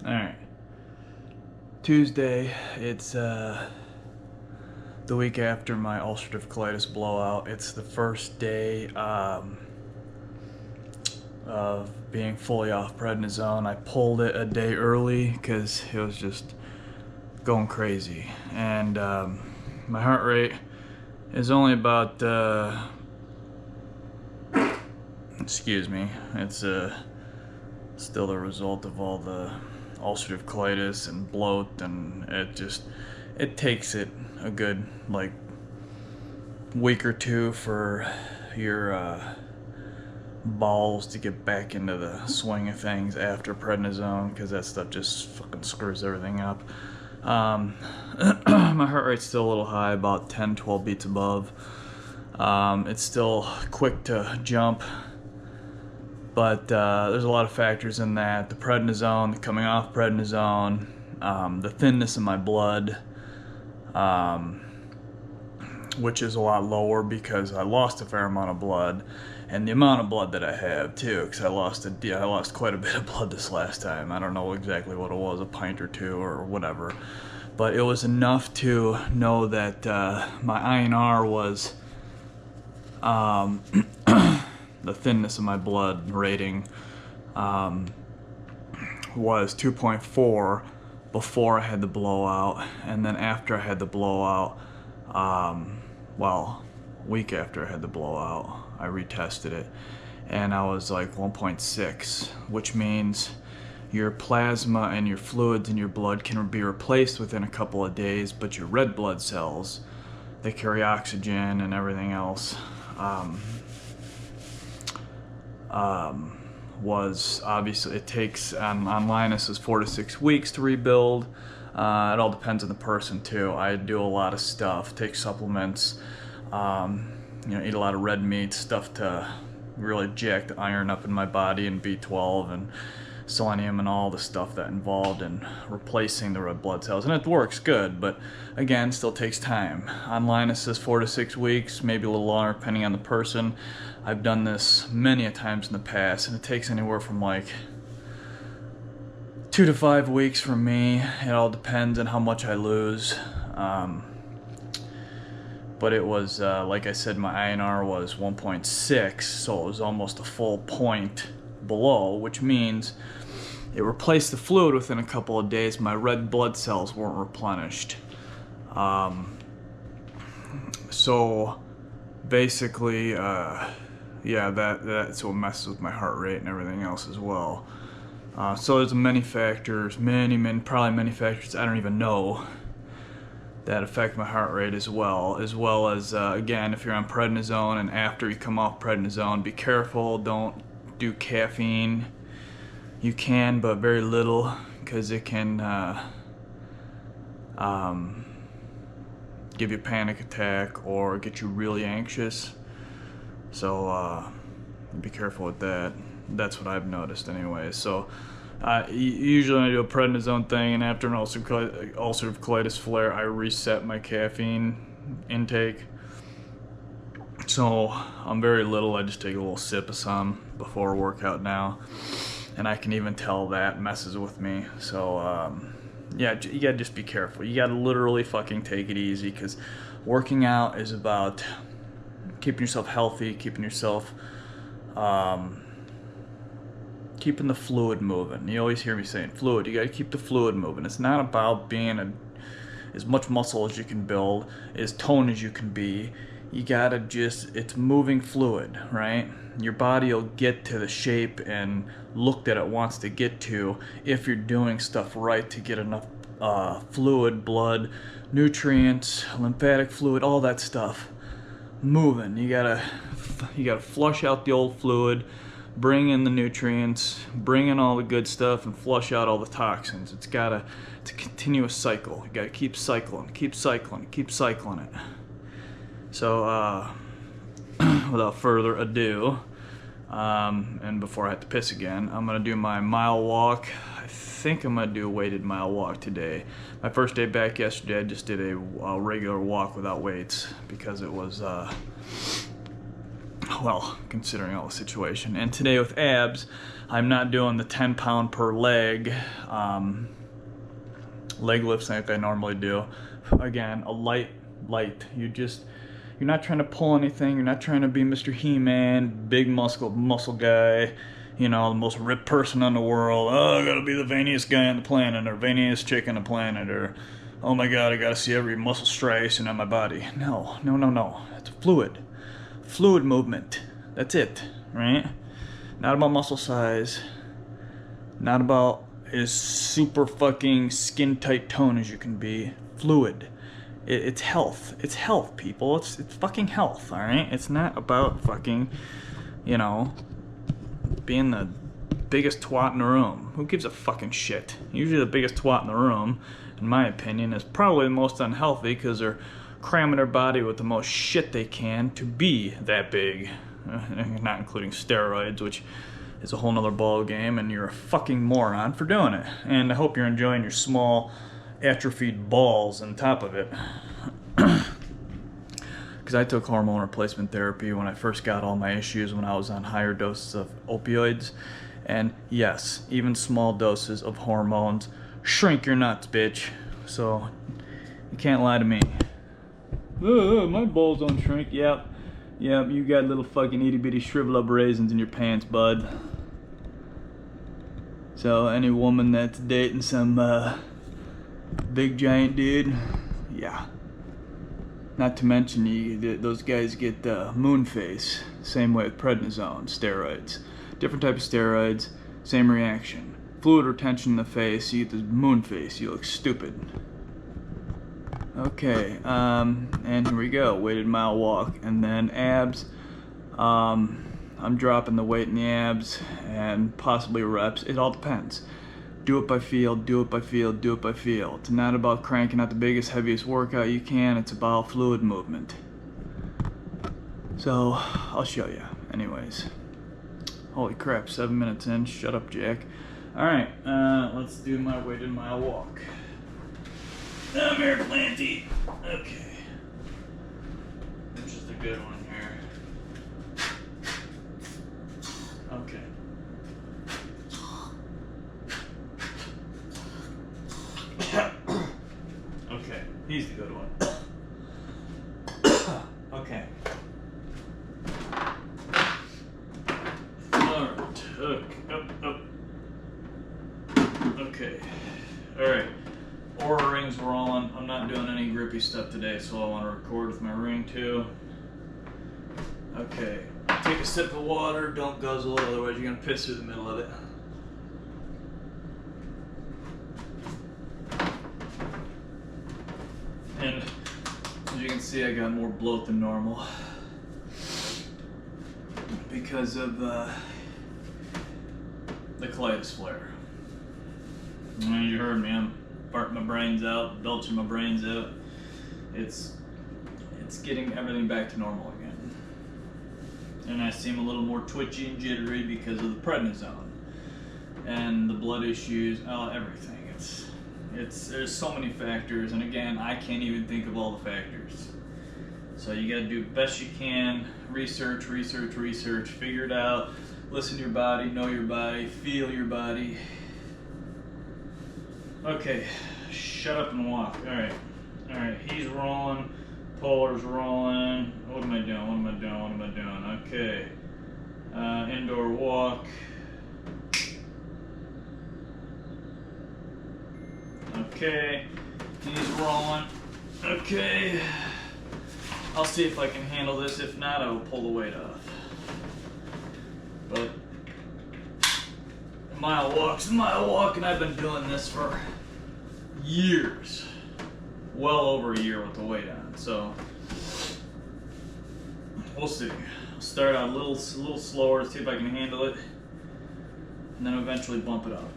Alright. Tuesday, it's the week after my ulcerative colitis blowout. It's the first day of being fully off prednisone. I pulled it a day early because it was just going crazy. And my heart rate is only about, excuse me, it's still the result of all the ulcerative colitis and bloat, and it takes it a good like week or two for your balls to get back into the swing of things after prednisone, because that stuff just fucking screws everything up. My heart rate's still a little high, about 10-12 beats above. It's still quick to jump, but there's a lot of factors in that. The prednisone, coming off prednisone, the thinness in my blood, which is a lot lower because I lost a fair amount of blood, and the amount of blood that I have too, because I lost quite a bit of blood this last time. I don't know exactly what it was, a pint or two or whatever, but it was enough to know that my INR was the thinness of my blood rating was 2.4 before I had the blowout, and then after I had the blowout, well, a week after I had the blowout, I retested it, and I was like 1.6, which means your plasma and your fluids in your blood can be replaced within a couple of days, but your red blood cells, they carry oxygen and everything else, was obviously, it takes on Linus is 4 to 6 weeks to rebuild. It all depends on the person too. I do a lot of stuff, take supplements, eat a lot of red meat, stuff to really jack the iron up in my body, and B12 and selenium and all the stuff that involved in replacing the red blood cells, and it works good, but again, still takes time. On Linus is 4 to 6 weeks, maybe a little longer depending on the person. I've done this many a times in the past, and it takes anywhere from like 2 to 5 weeks for me. It all depends on how much I lose. But it was, like I said, my INR was 1.6, so it was almost a full point below, which means it replaced the fluid within a couple of days. My red blood cells weren't replenished. So basically, yeah, that's what messes with my heart rate and everything else as well. So there's many factors, probably many factors I don't even know that affect my heart rate as well as again, if you're on prednisone and after you come off prednisone, be careful, don't do caffeine. You can, but very little, because it can give you a panic attack or get you really anxious. So be careful with that. That's what I've noticed anyway. So usually when I do a prednisone thing, and after an ulcerative colitis flare, I reset my caffeine intake. So I'm very little. I just take a little sip of some before a workout now, and I can even tell that messes with me. So yeah, you gotta just be careful. You gotta literally fucking take it easy, because working out is about keeping yourself healthy, keeping yourself keeping the fluid moving. You always hear me saying fluid. You gotta keep the fluid moving. It's not about being as much muscle as you can build, as tone as you can be. You gotta it's moving fluid, right? Your body will get to the shape and look that it wants to get to if you're doing stuff right to get enough fluid, blood, nutrients, lymphatic fluid, all that stuff moving. You gotta flush out the old fluid, bring in the nutrients, bring in all the good stuff, and flush out all the toxins. It's a continuous cycle. You gotta keep cycling it. So without further ado, and before I have to piss again, I'm gonna do my mile walk. I think I'm gonna do a weighted mile walk today. My first day back yesterday, I just did a regular walk without weights, because it was well, considering all the situation. And today with abs, I'm not doing the 10 pound per leg leg lifts like I normally do. Again, a light. You're not trying to pull anything. You're not trying to be Mr. He-Man, big muscle guy, you know, the most ripped person in the world. Oh, I gotta be the veiniest guy on the planet, or veiniest chick on the planet, or oh my god, I gotta see every muscle striation on my body. No. It's fluid movement. That's it, right? Not about muscle size. Not about as super fucking skin tight tone as you can be. Fluid. It's health. It's health, people. It's fucking health, alright? It's not about fucking, you know, being the biggest twat in the room. Who gives a fucking shit? Usually the biggest twat in the room, in my opinion, is probably the most unhealthy because they're cramming their body with the most shit they can to be that big. Not including steroids, which is a whole nother ball game, and you're a fucking moron for doing it. And I hope you're enjoying your small atrophied balls on top of it. Because I took hormone replacement therapy when I first got all my issues when I was on higher doses of opioids. And yes, even small doses of hormones shrink your nuts, bitch. So you can't lie to me. My balls don't shrink. Yep, you got little fucking itty bitty shrivel up raisins in your pants, bud. So any woman that's dating some big giant dude, yeah. Not to mention those guys get moon face. Same way with prednisone, steroids. Different type of steroids, same reaction. Fluid retention in the face, you get this moon face, you look stupid. Okay, and here we go, weighted mile walk, and then abs. I'm dropping the weight in the abs and possibly reps. It all depends. Do it by feel, do it by feel, do it by feel. It's not about cranking out the biggest, heaviest workout you can. It's about fluid movement. So, I'll show you. Anyways. Holy crap, 7 minutes in. Shut up, Jack. Alright, let's do my weighted mile walk. I'm here, Planty. Okay. Which is the good one here. Okay. Okay, he's the good one. Okay. Alright, up. Okay. Alright. Aura rings were on. I'm not doing any grippy stuff today, so I want to record with my ring too. Okay. Take a sip of water, don't guzzle it, otherwise you're going to piss through the middle of it. And as you can see, I got more bloat than normal because of the colitis flare. And you heard me, I'm farting my brains out, belching my brains out. It's getting everything back to normal again. And I seem a little more twitchy and jittery because of the prednisone and the blood issues, everything. There's so many factors, and again, I can't even think of all the factors. So you gotta do the best you can, research, figure it out, listen to your body, know your body, feel your body. Okay, shut up and walk. Alright, he's rolling, Polar's rolling. What am I doing? Okay, indoor walk. Okay, he's rolling. Okay, I'll see if I can handle this. If not, I will pull the weight off. But a mile walk, and I've been doing this for years. Well over a year with the weight on, so we'll see. I'll start out a little slower to see if I can handle it, and then eventually bump it up.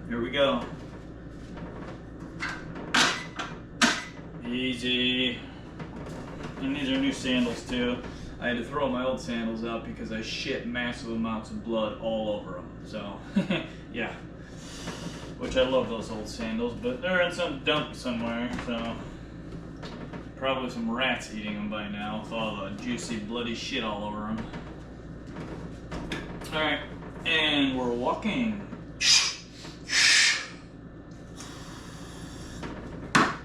Here we go. Easy. And these are new sandals too. I had to throw my old sandals out because I shit massive amounts of blood all over them. So, yeah. Which I love those old sandals, but they're in some dump somewhere, so probably some rats eating them by now with all the juicy bloody shit all over them. Alright, And we're walking.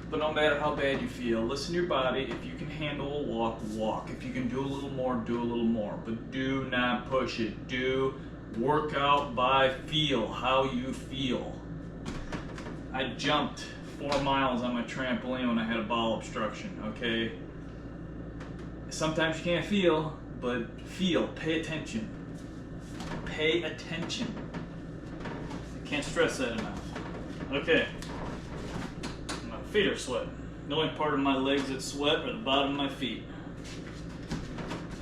But no matter how bad you feel, listen to your body. If you can handle a walk, walk. If you can do a little more, do a little more. But do not push it. Do work out by feel, how you feel. I jumped 4 miles on my trampoline when I had a bowel obstruction, okay? Sometimes you can't feel, but feel, pay attention. Pay attention. I can't stress that enough. Okay. My feet are sweating. The only part of my legs that sweat are the bottom of my feet.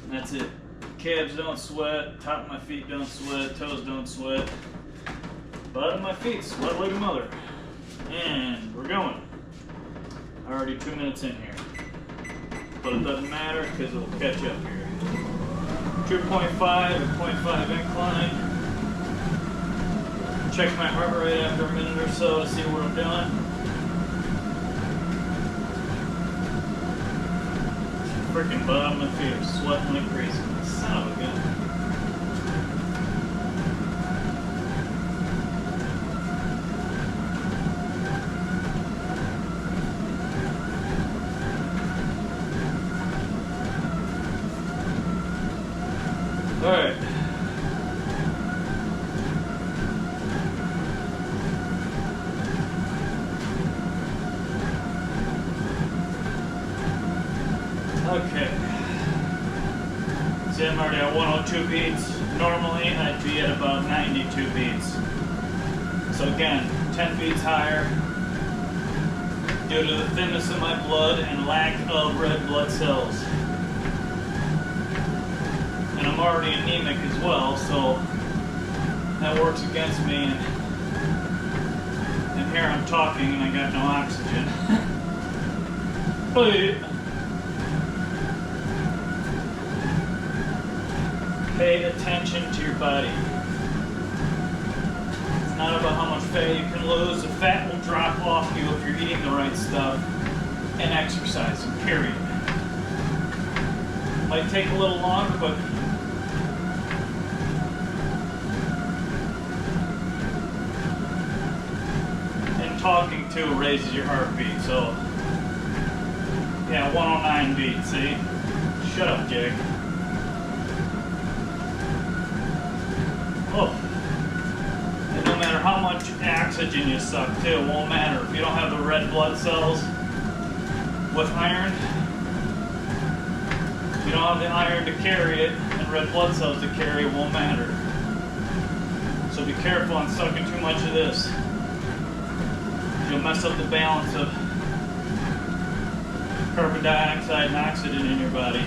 And that's it. Calves don't sweat, top of my feet don't sweat, toes don't sweat. Bottom of my feet sweat like a mother. And we're going. Already 2 minutes in here. But it doesn't matter because it'll catch up here. 2.5 and 0.5 incline. Check my heart rate after a minute or so to see what I'm doing. Freaking bottom of my feet are sweating like crazy. Son of a gun. All right. Okay. See, I'm already at 102 beats. Normally, I'd be at about 92 beats. So again, 10 beats higher due to the thinness of my blood and lack of red blood cells. And I'm already anemic as well, so that works against me. And here I'm talking and I got no oxygen. But pay attention to your body. It's not about how much fat you can lose. The fat will drop off you if you're eating the right stuff and exercising, period. Might take a little longer, but talking too raises your heartbeat, so yeah, 109 beats, see? Shut up, Jake. Oh. And no matter how much oxygen you suck too, it won't matter. If you don't have the red blood cells with iron, if you don't have the iron to carry it and red blood cells to carry it, won't matter. So be careful on sucking too much of this. You'll mess up the balance of carbon dioxide and oxygen in your body.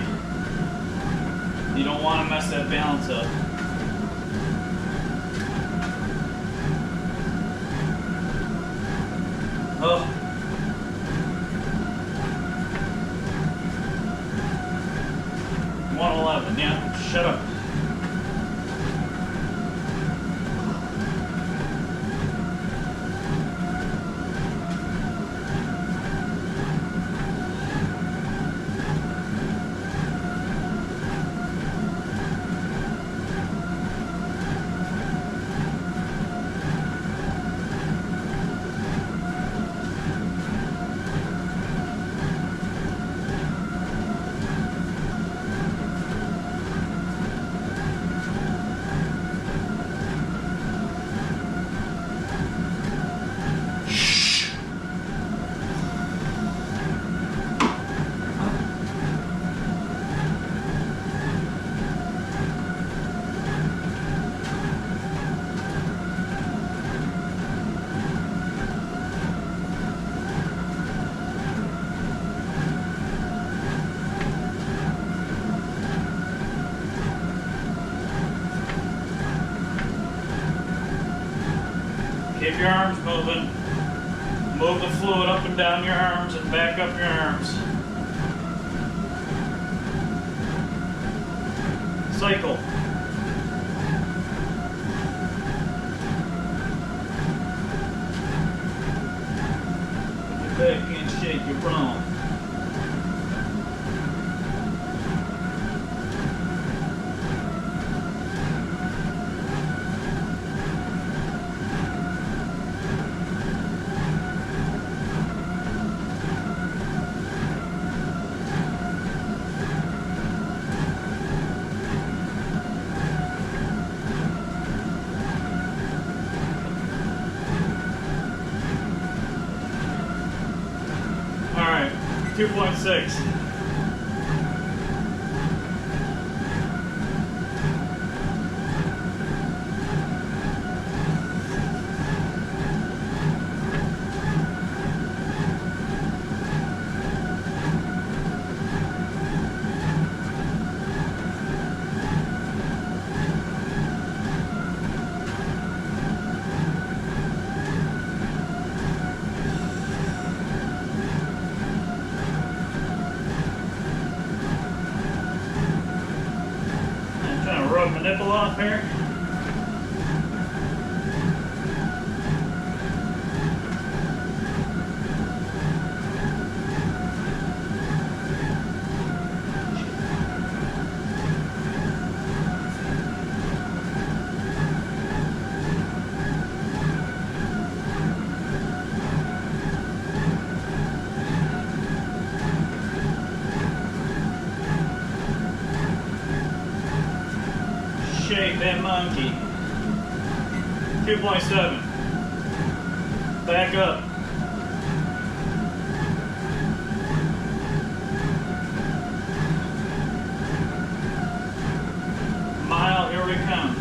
You don't want to mess that balance up. Oh. 111, yeah, shut up. Keep your arms moving. Move the fluid up and down your arms and back up your arms. Cycle. Get back in shape, you're wrong. 2.6. Rub my nipple off here. Shake that monkey. 2.7. Back up. Mile, here we come.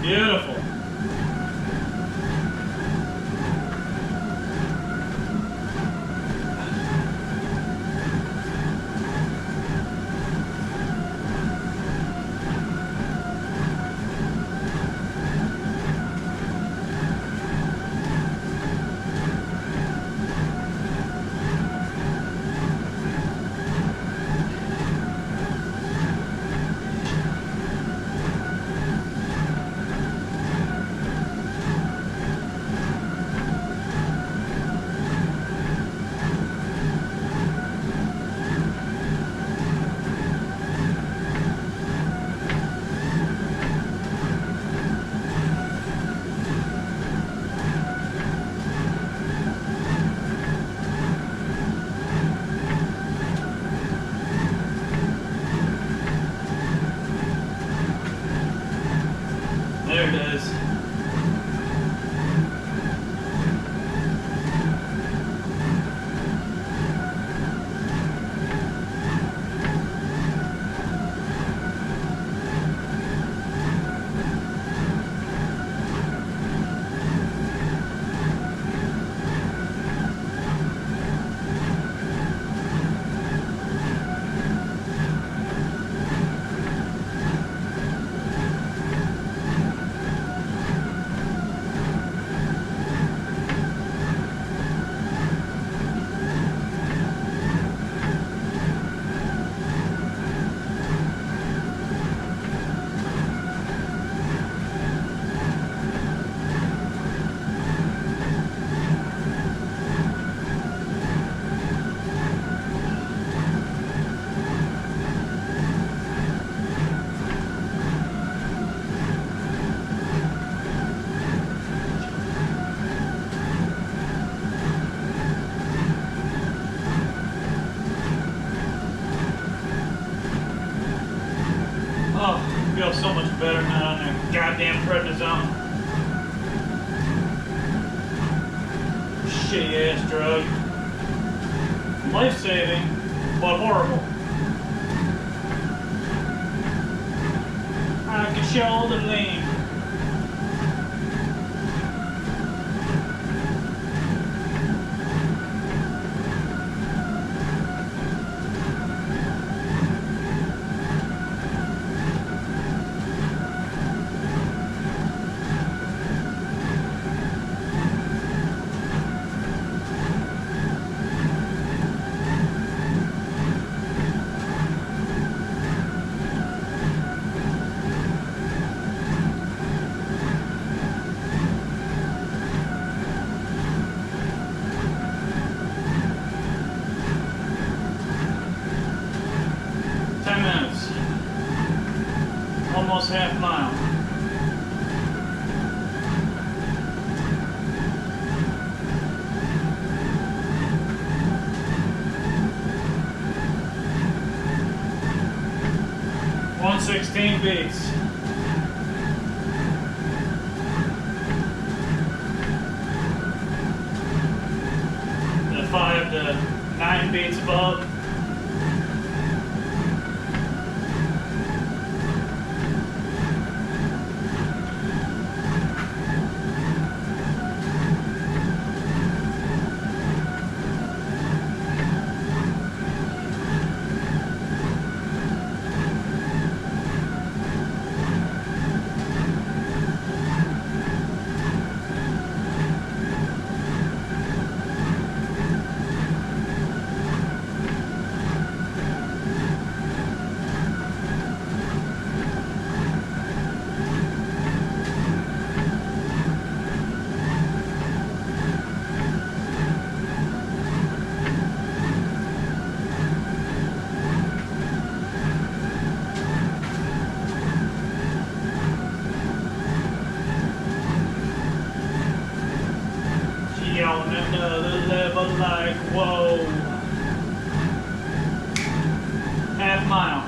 Beautiful. There it is. Oh, feels so much better now on that goddamn prednisone. Shitty ass drug. Life saving, but horrible. I can shoulder lean. 116 beats. The 5 to 9 beats above. On another level, like whoa. Half mile.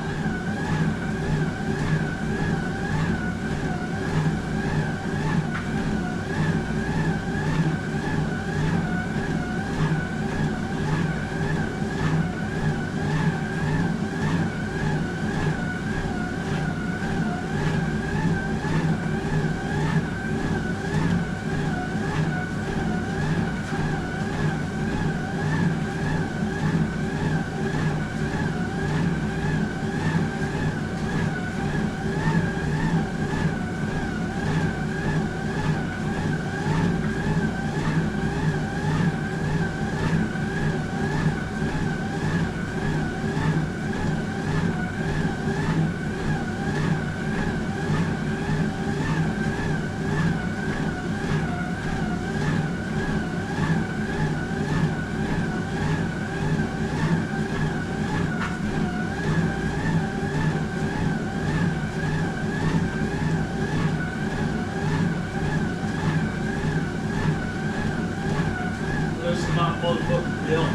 Not motherfucking bill.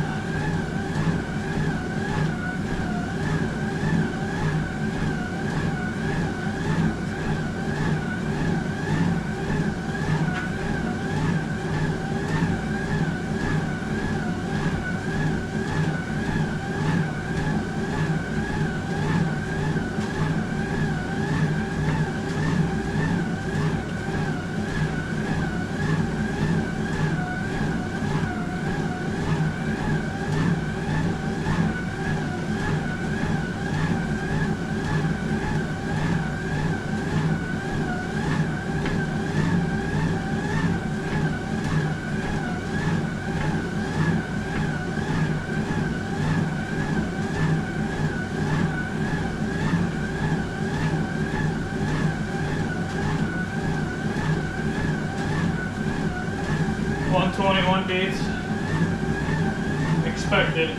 .21 beats expected.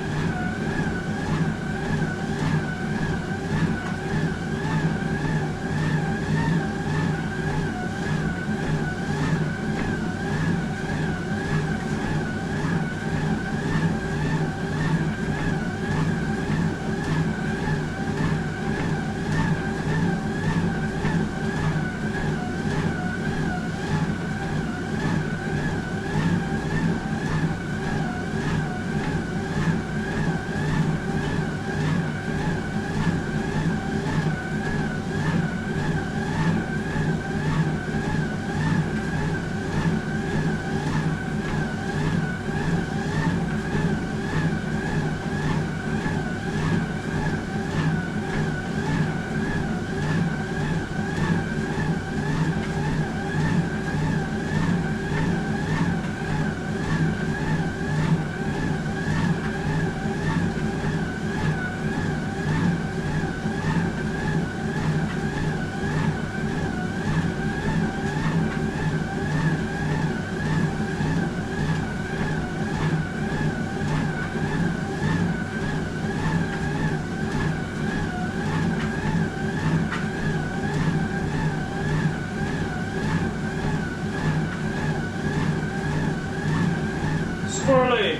Swirly.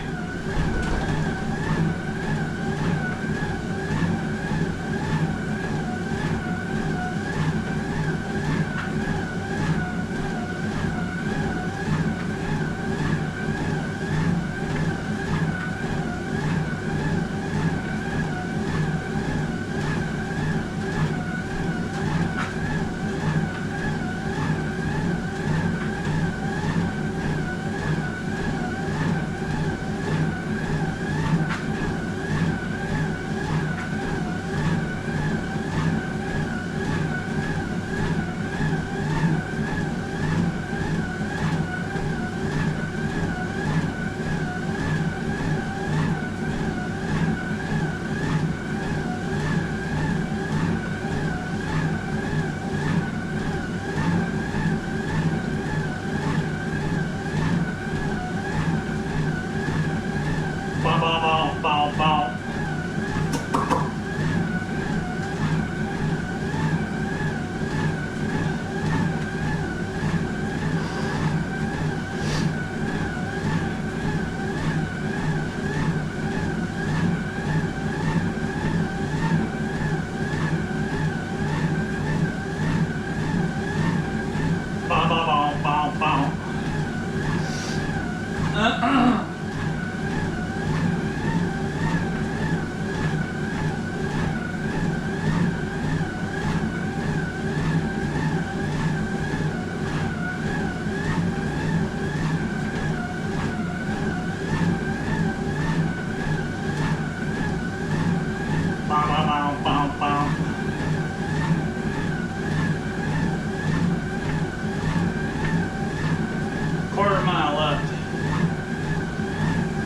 Quarter mile left.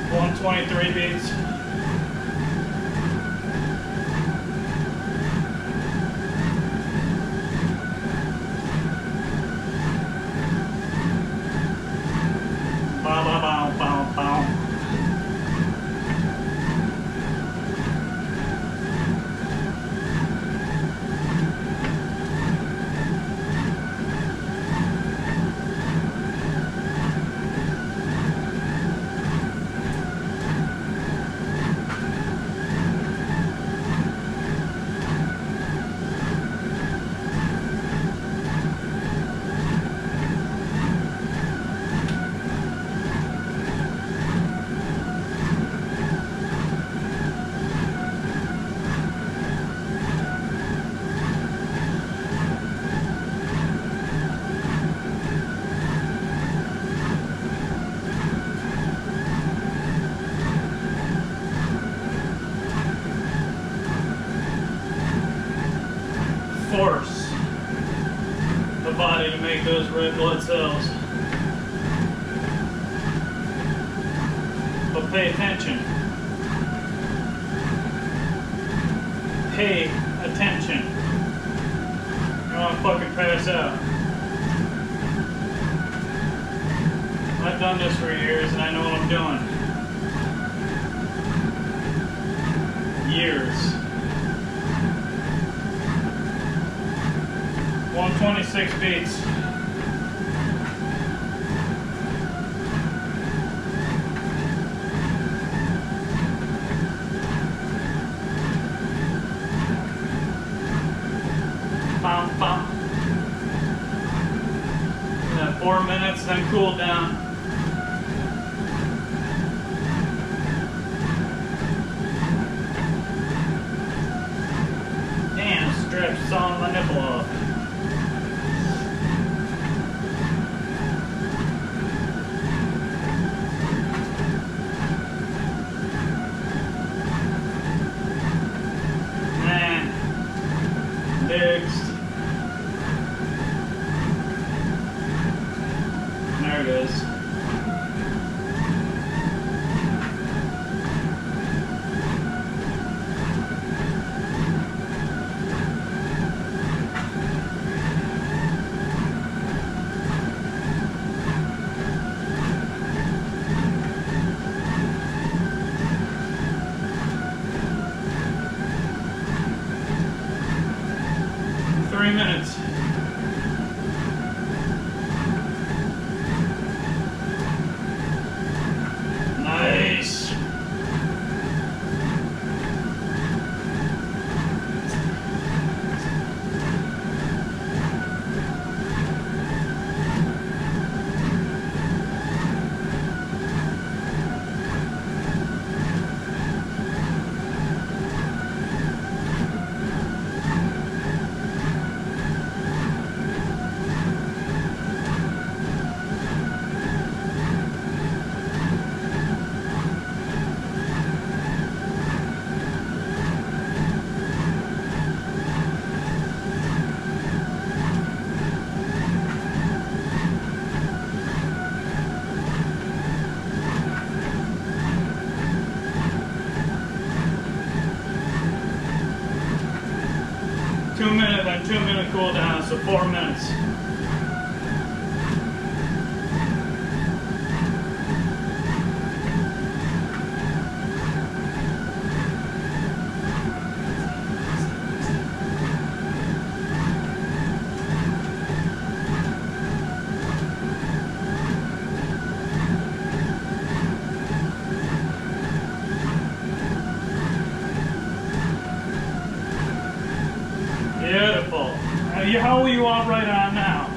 123 beats. Bow, bow, bow, bow, bow. Force the body to make those red blood cells. But pay attention. Pay attention. You don't want to fucking pass out. I've done this for years and I know what I'm doing. Years. 126 beats. Bum, bum. 4 minutes, then cool down. Damn, stretch, sawing my nipple off. Fixed. There it is. Minutes. Nice. Then 2 minute cool down, so 4 minutes. Beautiful. How are you all right on now?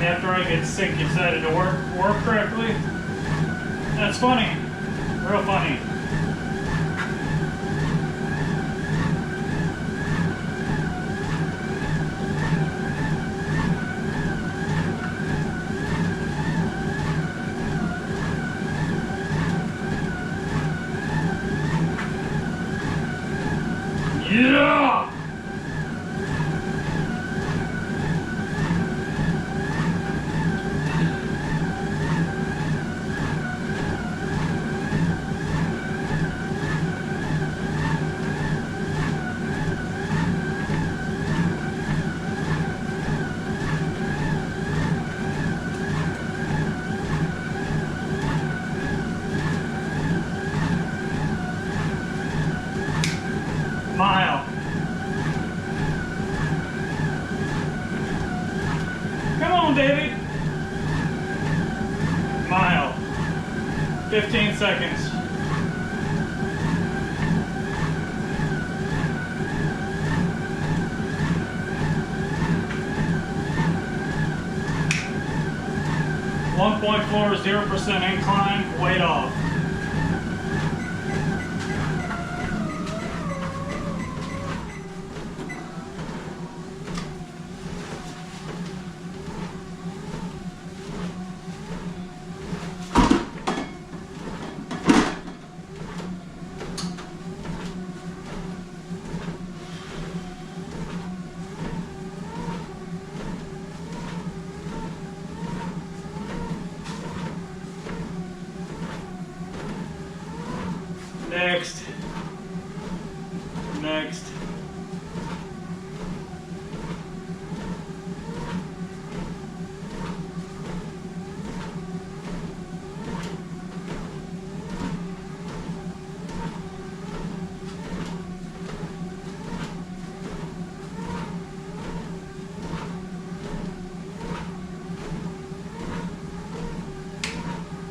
after I get sick, decided to work correctly. That's funny. Real funny. Yeah! Mile. Come on, baby. Mile. 15 seconds. .40% incline, weight off. Next. Next.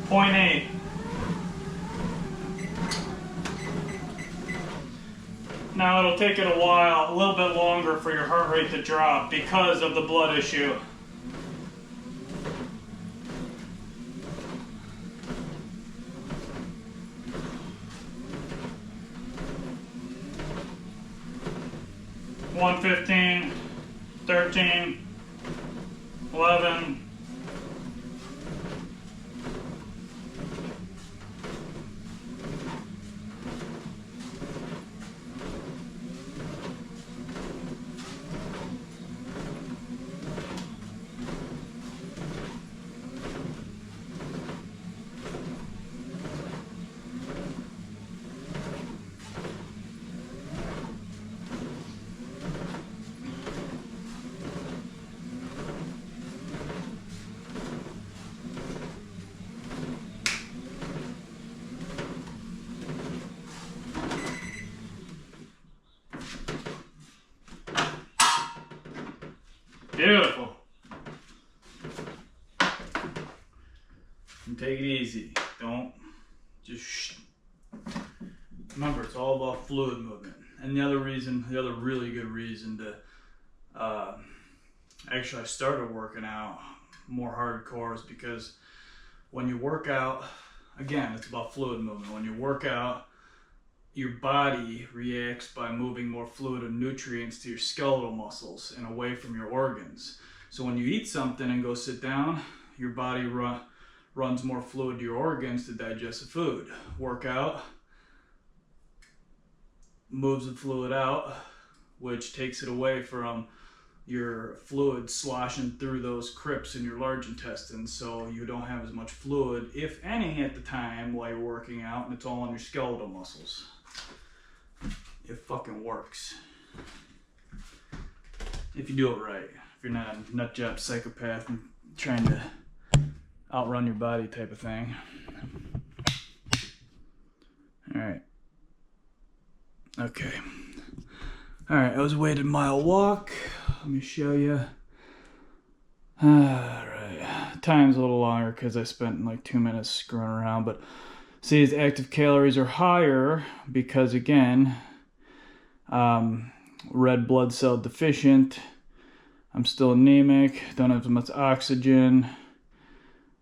.8. Now it'll take it a while, a little bit longer for your heart rate to drop because of the blood issue. One 15, 13, 11. Beautiful. And take it easy. Don't just remember, it's all about fluid movement. And the other really good reason to actually I started working out more hardcore is because when you work out, again, it's about fluid movement. When you work out, your body reacts by moving more fluid and nutrients to your skeletal muscles and away from your organs. So when you eat something and go sit down, your body runs more fluid to your organs to digest the food. Work out, moves the fluid out, which takes it away from your fluid sloshing through those crypts in your large intestine, so you don't have as much fluid, if any, at the time while you're working out, and it's all on your skeletal muscles. It fucking works. If you do it right. If you're not a nut job psychopath and trying to outrun your body type of thing. Alright. Okay. Alright, I was a weighted mile walk. Let me show you. Alright. Time's a little longer because I spent like 2 minutes screwing around, but see, his active calories are higher because, again, red blood cell deficient, I'm still anemic, don't have as much oxygen.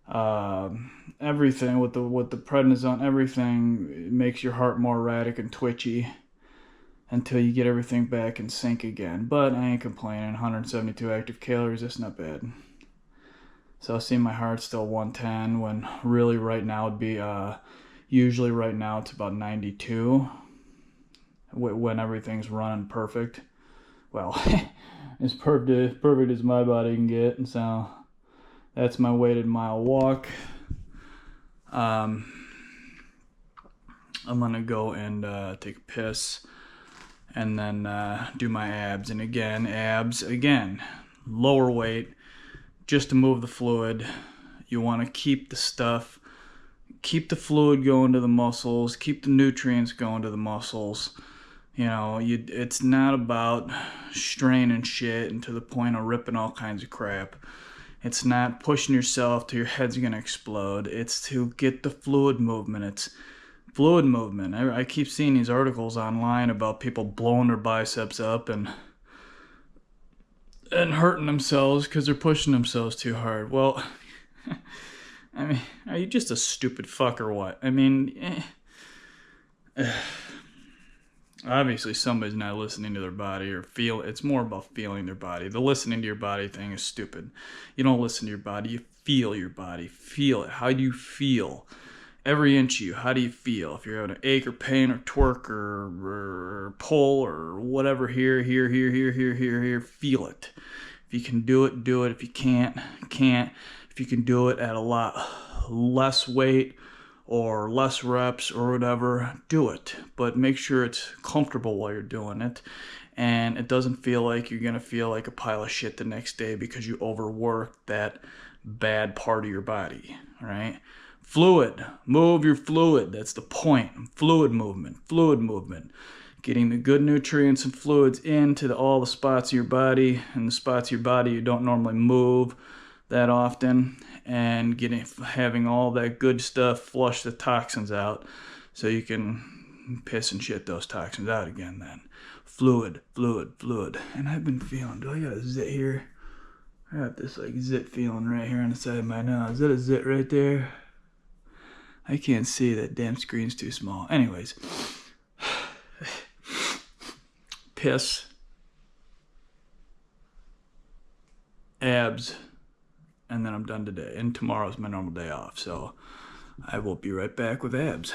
Everything with the prednisone, everything makes your heart more erratic and twitchy until you get everything back in sync again. But I ain't complaining. 172 active calories, that's not bad. So I see my heart still 110 when really right now it'd be usually right now it's about 92 when everything's running perfect. Well, as perfect as my body can get, and so that's my weighted mile walk. I'm gonna go and take a piss and then do my abs. And again, abs again, lower weight, just to move the fluid. You want to keep the fluid going to the muscles, keep the nutrients going to the muscles. You know, it's not about straining shit and to the point of ripping all kinds of crap. It's not pushing yourself till your head's gonna explode. It's to get the fluid movement. It's fluid movement. I keep seeing these articles online about people blowing their biceps up and hurting themselves because they're pushing themselves too hard. Well, I mean, are you just a stupid fuck or what? I mean, obviously somebody's not listening to their body or feel. It's more about feeling their body. The listening to your body thing is stupid. You don't listen to your body. You feel your body. Feel it. How do you feel? Every inch of you, how do you feel? If you're having an ache or pain or twerk or pull or whatever, here, feel it. If you can do it, do it. If you can't. If you can do it at a lot less weight or less reps or whatever, do it. But make sure it's comfortable while you're doing it. And it doesn't feel like you're going to feel like a pile of shit the next day because you overworked that bad part of your body, right? Fluid. Move your fluid. That's the point. Fluid movement. Getting the good nutrients and fluids into all the spots of your body and the spots of your body you don't normally move that often, and having all that good stuff flush the toxins out so you can piss and shit those toxins out again then. Fluid. And I've been feeling, do I got a zit here? I got this like zit feeling right here on the side of my nose. Is that a zit right there? I can't see, that damn screen's too small. Anyways, piss, abs, and then I'm done today. And tomorrow's my normal day off, so I will be right back with abs.